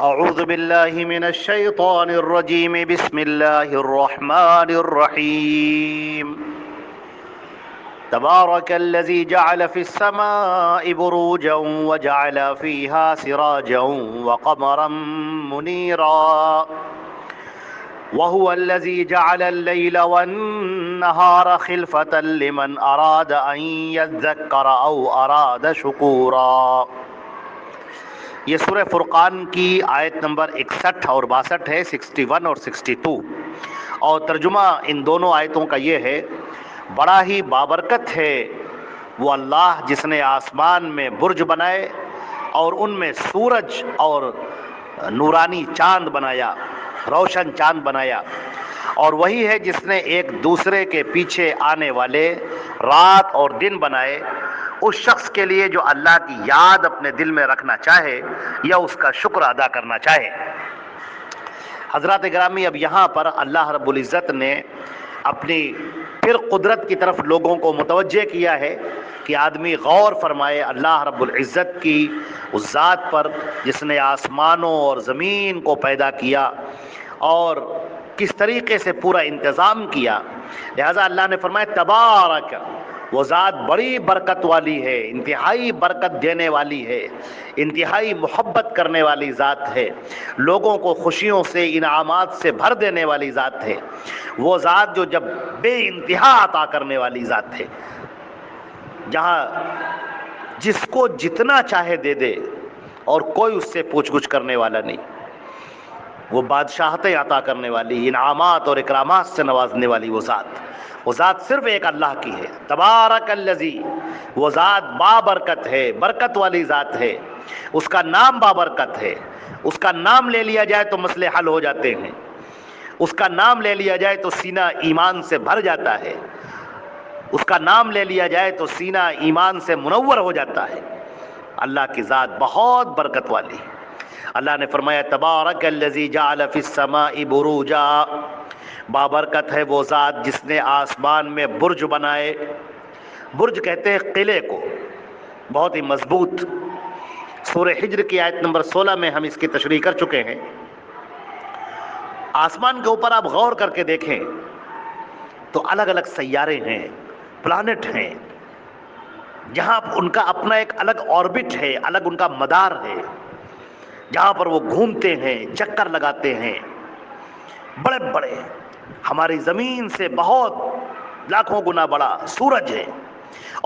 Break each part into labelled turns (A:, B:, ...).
A: اعوذ باللہ من الشیطان الرجیم بسم اللہ الرحمن الرحیم تبارک الذی جعل فی السماء بروجا وجعل فیہا سراجا وقمرا منیرا وهو الذي جعل الليل والنهار خلفة لمن أراد أن يذكر أو أراد شكورا۔ یہ سورہ فرقان کی آیت نمبر 61 اور 62 ہے، 61 اور 62، اور ترجمہ ان دونوں آیتوں کا یہ ہے: بڑا ہی بابرکت ہے وہ اللہ جس نے آسمان میں برج بنائے اور ان میں سورج اور نورانی چاند بنایا، روشن چاند بنایا، اور وہی ہے جس نے ایک دوسرے کے پیچھے آنے والے رات اور دن بنائے۔ اس شخص کے لیے جو اللہ کی یاد اپنے دل میں رکھنا چاہے یا اس کا شکر ادا کرنا چاہے۔ حضرات گرامی، اب یہاں پر اللہ رب العزت نے اپنی پھر قدرت کی طرف لوگوں کو متوجہ کیا ہے کہ آدمی غور فرمائے اللہ رب العزت کی اس ذات پر جس نے آسمانوں اور زمین کو پیدا کیا اور کس طریقے سے پورا انتظام کیا۔ لہذا اللہ نے فرمایا تبارک، وہ ذات بڑی برکت والی ہے، انتہائی برکت دینے والی ہے، انتہائی محبت کرنے والی ذات ہے، لوگوں کو خوشیوں سے انعامات سے بھر دینے والی ذات ہے، وہ ذات جو جب بے انتہا عطا کرنے والی ذات ہے، جہاں جس کو جتنا چاہے دے دے اور کوئی اس سے پوچھ گچھ کرنے والا نہیں، وہ بادشاہتیں عطا کرنے والی، انعامات اور اکرامات سے نوازنے والی وہ ذات صرف ایک اللہ کی ہے۔ تبارک الذی، وہ ذات بابرکت ہے، برکت والی ذات ہے، اس کا نام بابرکت ہے، اس کا نام لے لیا جائے تو مسئلے حل ہو جاتے ہیں، اس کا نام لے لیا جائے تو سینہ ایمان سے بھر جاتا ہے، اس کا نام لے لیا جائے تو سینہ ایمان سے منور ہو جاتا ہے۔ اللہ کی ذات بہت برکت والی ہے۔ اللہ نے فرمایا تبارک الذی جعل فی السماء بروجا، بابرکت ہے وہ ذات جس نے آسمان میں برج بنائے۔ برج کہتے ہیں قلعے کو، بہت ہی مضبوط۔ سورہ حجر کی آیت نمبر 16 میں ہم اس کی تشریح کر چکے ہیں۔ آسمان کے اوپر آپ غور کر کے دیکھیں تو الگ الگ سیارے ہیں، پلانٹ ہیں، جہاں ان کا اپنا ایک الگ آربٹ ہے، الگ ان کا مدار ہے، جہاں پر وہ گھومتے ہیں، چکر لگاتے ہیں۔ بڑے بڑے ہماری زمین سے بہت لاکھوں گنا بڑا سورج ہے،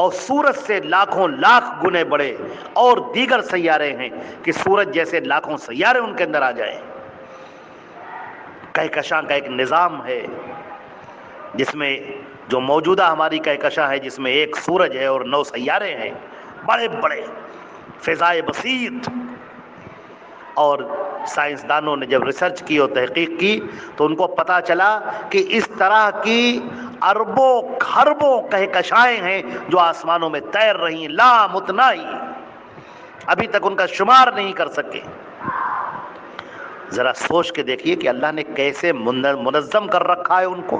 A: اور سورج سے لاکھوں لاکھ گنے بڑے اور دیگر سیارے ہیں کہ سورج جیسے لاکھوں سیارے ان کے اندر آ جائیں۔ کہکشاں کا ایک نظام ہے جس میں جو موجودہ ہماری کہکشاں ہے جس میں ایک سورج ہے اور 9 سیارے ہیں، بڑے بڑے فضائے بسیط۔ اور سائنسدانوں نے جب ریسرچ کی اور تحقیق کی تو ان کو پتہ چلا کہ اس طرح کی اربوں خربوں کہکشائیں ہیں جو آسمانوں میں تیر رہی ہیں، لامتناہی، ابھی تک ان کا شمار نہیں کر سکے۔ ذرا سوچ کے دیکھیے کہ اللہ نے کیسے منظم کر رکھا ہے ان کو،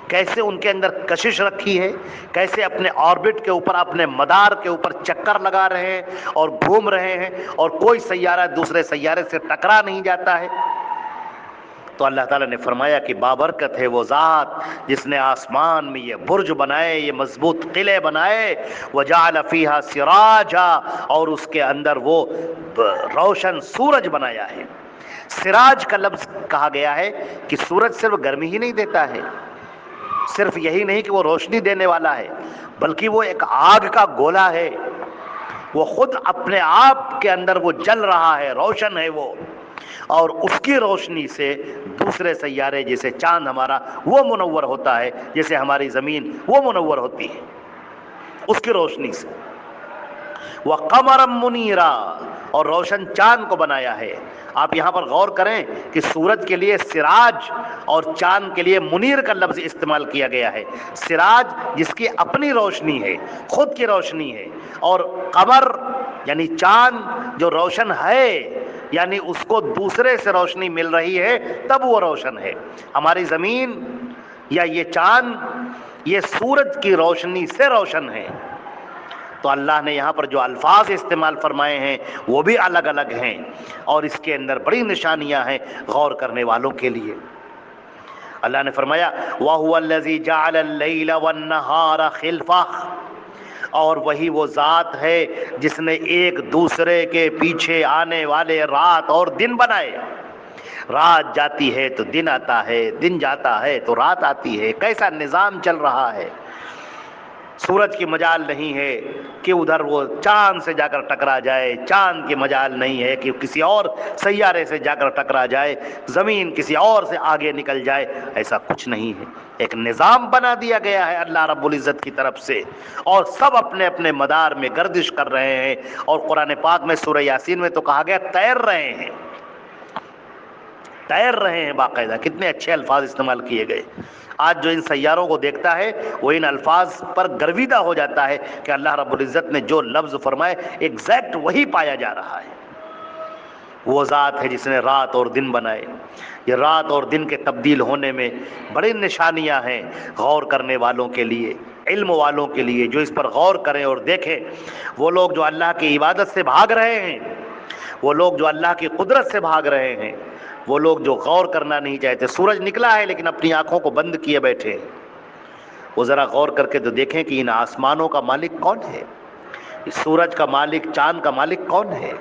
A: کیسے ان کے اندر کشش رکھی ہے، کیسے اپنے آربٹ کے اوپر، اپنے مدار کے اوپر چکر لگا رہے ہیں اور گھوم رہے ہیں، اور کوئی سیارہ دوسرے سیارے سے ٹکرا نہیں جاتا ہے۔ تو اللہ تعالیٰ نے فرمایا کہ بابرکت ہے وہ ذات جس نے آسمان میں یہ برج بنائے، یہ مضبوط قلعے بنائے، وجعل فیہا سراجا، اور اس کے اندر وہ روشن سورج بنایا ہے۔ سراج کا لفظ کہا گیا ہے کہ سورج صرف گرمی ہی نہیں دیتا ہے، صرف یہی نہیں کہ وہ روشنی دینے والا ہے، بلکہ وہ ایک آگ کا گولا ہے، وہ خود اپنے آپ کے اندر وہ جل رہا ہے، روشن ہے وہ، اور اس کی روشنی سے دوسرے سیارے جیسے چاند ہمارا وہ منور ہوتا ہے، جیسے ہماری زمین وہ منور ہوتی ہے اس کی روشنی سے۔ وَقَمَرًا مُنِيرًا، اور روشن چاند کو بنایا ہے۔ آپ یہاں پر غور کریں کہ سورج کے لیے سراج اور چاند کے لیے منیر کا لفظ استعمال کیا گیا ہے۔ سراج جس کی اپنی روشنی ہے، خود کی روشنی ہے، اور قمر یعنی چاند جو روشن ہے، یعنی اس کو دوسرے سے روشنی مل رہی ہے تب وہ روشن ہے۔ ہماری زمین یا یہ چاند یہ سورج کی روشنی سے روشن ہے۔ تو اللہ نے یہاں پر جو الفاظ استعمال فرمائے ہیں وہ بھی الگ الگ ہیں، اور اس کے اندر بڑی نشانیاں ہیں غور کرنے والوں کے لیے۔ اللہ نے فرمایا وَهُوَ الَّذِي جَعَلَ اللَّيْلَ وَالنَّهَارَ خِلْفَةً، اور وہی وہ ذات ہے جس نے ایک دوسرے کے پیچھے آنے والے رات اور دن بنائے۔ رات جاتی ہے تو دن آتا ہے، دن جاتا ہے تو رات آتی ہے۔ کیسا نظام چل رہا ہے! سورج کی مجال نہیں ہے کہ ادھر وہ چاند سے جا کر ٹکرا جائے، چاند کی مجال نہیں ہے کہ کسی اور سیارے سے جا کر ٹکرا جائے، زمین کسی اور سے آگے نکل جائے، ایسا کچھ نہیں ہے۔ ایک نظام بنا دیا گیا ہے اللہ رب العزت کی طرف سے، اور سب اپنے اپنے مدار میں گردش کر رہے ہیں۔ اور قرآن پاک میں سورہ یاسین میں تو کہا گیا تیر رہے ہیں، تیر رہے ہیں باقاعدہ۔ کتنے اچھے الفاظ استعمال کیے گئے۔ آج جو ان سیاروں کو دیکھتا ہے وہ ان الفاظ پر گرویدہ ہو جاتا ہے کہ اللہ رب العزت نے جو لفظ فرمائے ایگزیکٹ وہی پایا جا رہا ہے۔ وہ ذات ہے جس نے رات اور دن بنائے۔ یہ رات اور دن کے تبدیل ہونے میں بڑی نشانیاں ہیں غور کرنے والوں کے لیے، علم والوں کے لیے، جو اس پر غور کریں اور دیکھیں۔ وہ لوگ جو اللہ کی عبادت سے بھاگ رہے ہیں، وہ لوگ جو اللہ کی قدرت سے بھاگ رہے ہیں، وہ لوگ جو غور کرنا نہیں چاہتے۔ سورج نکلا ہے لیکن اپنی آنکھوں کو بند کیے بیٹھے ہیں۔ وہ ذرا غور کر کے تو دیکھیں کہ ان آسمانوں کا مالک کون ہے، اس سورج کا مالک، چاند کا مالک کون ہے،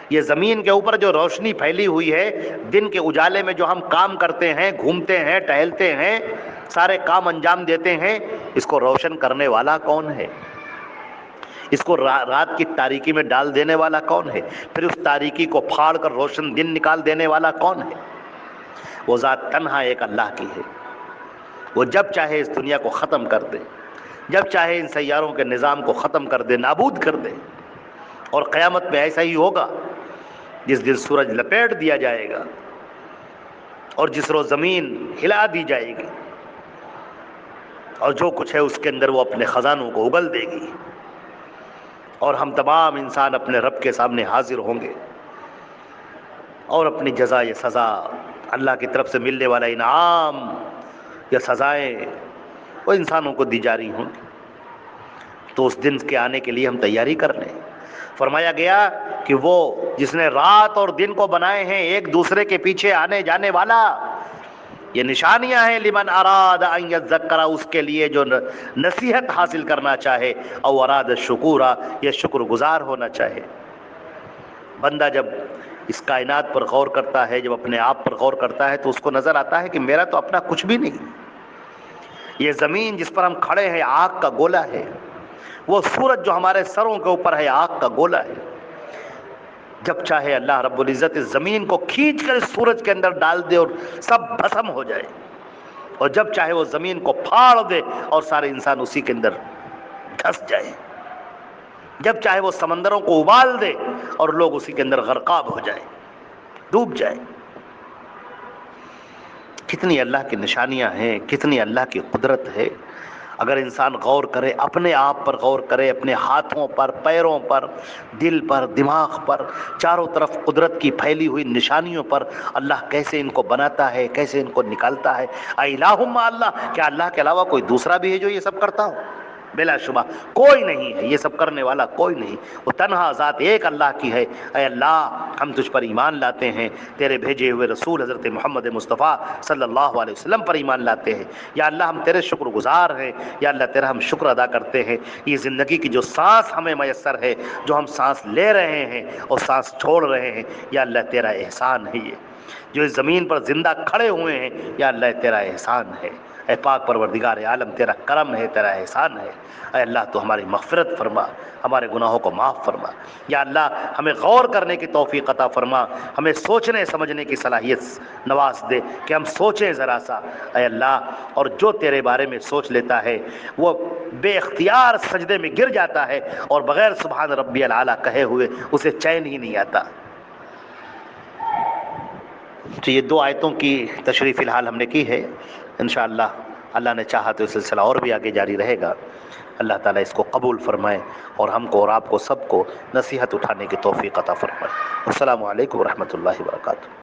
A: یہ زمین کے اوپر جو روشنی پھیلی ہوئی ہے، دن کے اجالے میں جو ہم کام کرتے ہیں، گھومتے ہیں، ٹہلتے ہیں، سارے کام انجام دیتے ہیں، اس کو روشن کرنے والا کون ہے؟ اس کو رات کی تاریکی میں ڈال دینے والا کون ہے؟ پھر اس تاریکی کو پھاڑ کر روشن دن نکال دینے والا کون ہے؟ وہ ذات تنہا ایک اللہ کی ہے۔ وہ جب چاہے اس دنیا کو ختم کر دے، جب چاہے ان سیاروں کے نظام کو ختم کر دے، نابود کر دے۔ اور قیامت میں ایسا ہی ہوگا، جس دن سورج لپیٹ دیا جائے گا اور جس روز زمین ہلا دی جائے گی، اور جو کچھ ہے اس کے اندر وہ اپنے خزانوں کو اگل دے گی، اور ہم تمام انسان اپنے رب کے سامنے حاضر ہوں گے، اور اپنی جزا یا سزا، اللہ کی طرف سے ملنے والا انعام یا سزائیں وہ انسانوں کو دی جاری ہوں گی۔ تو اس دن کے آنے کے لیے ہم تیاری کر لیں۔ فرمایا گیا کہ وہ جس نے رات اور دن کو بنائے ہیں ایک دوسرے کے پیچھے آنے جانے والا، یہ نشانیاں ہیں لمن اراد ان یذکر، اس کے لیے جو نصیحت حاصل کرنا چاہے، او اراد شکورا، یہ شکر گزار ہونا چاہے۔ بندہ جب اس کائنات پر غور کرتا ہے، جب اپنے آپ پر غور کرتا ہے، تو اس کو نظر آتا ہے کہ میرا تو اپنا کچھ بھی نہیں۔ یہ زمین جس پر ہم کھڑے ہیں آگ کا گولا ہے، وہ سورج جو ہمارے سروں کے اوپر ہے آگ کا گولا ہے۔ جب چاہے اللہ رب العزت اس زمین کو کھینچ کر اس سورج کے اندر ڈال دے اور سب بھسم ہو جائے، اور جب چاہے وہ زمین کو پھاڑ دے اور سارے انسان اسی کے اندر دھس جائے، جب چاہے وہ سمندروں کو ابال دے اور لوگ اسی کے اندر غرقاب ہو جائے، ڈوب جائے۔ کتنی اللہ کی نشانیاں ہیں، کتنی اللہ کی قدرت ہے۔ اگر انسان غور کرے، اپنے آپ پر غور کرے، اپنے ہاتھوں پر، پیروں پر، دل پر، دماغ پر، چاروں طرف قدرت کی پھیلی ہوئی نشانیوں پر، اللہ کیسے ان کو بناتا ہے، کیسے ان کو نکالتا ہے۔ الہ مع اللہ، کیا اللہ کے علاوہ کوئی دوسرا بھی ہے جو یہ سب کرتا ہو؟ بلا شبہ کوئی نہیں ہے، یہ سب کرنے والا کوئی نہیں، وہ تنہا ذات ایک اللہ کی ہے۔ اے اللہ، ہم تجھ پر ایمان لاتے ہیں، تیرے بھیجے ہوئے رسول حضرت محمد مصطفیٰ صلی اللہ علیہ وسلم پر ایمان لاتے ہیں۔ یا اللہ ہم تیرے شکر گزار ہیں، یا اللہ تیرا ہم شکر ادا کرتے ہیں۔ یہ زندگی کی جو سانس ہمیں میسر ہے، جو ہم سانس لے رہے ہیں اور سانس چھوڑ رہے ہیں، یا اللہ تیرا احسان ہے۔ یہ جو اس زمین پر زندہ کھڑے ہوئے ہیں، یا اللہ تیرا احسان ہے۔ اے پاک پروردگار عالم، تیرا کرم ہے، تیرا احسان ہے۔ اے اللہ تو ہماری مغفرت فرما، ہمارے گناہوں کو معاف فرما۔ یا اللہ ہمیں غور کرنے کی توفیق عطا فرما، ہمیں سوچنے سمجھنے کی صلاحیت نواز دے کہ ہم سوچیں ذرا سا۔ اے اللہ، اور جو تیرے بارے میں سوچ لیتا ہے وہ بے اختیار سجدے میں گر جاتا ہے، اور بغیر سبحان ربی العلیٰ کہے ہوئے اسے چین ہی نہیں آتا۔ تو یہ دو آیتوں کی تشریح فی الحال ہم نے کی ہے۔ انشاءاللہ اللہ نے چاہا تو یہ سلسلہ اور بھی آگے جاری رہے گا۔ اللہ تعالیٰ اس کو قبول فرمائے اور ہم کو اور آپ کو سب کو نصیحت اٹھانے کی توفیق عطا فرمائے۔ السلام علیکم ورحمۃ اللہ وبرکاتہ۔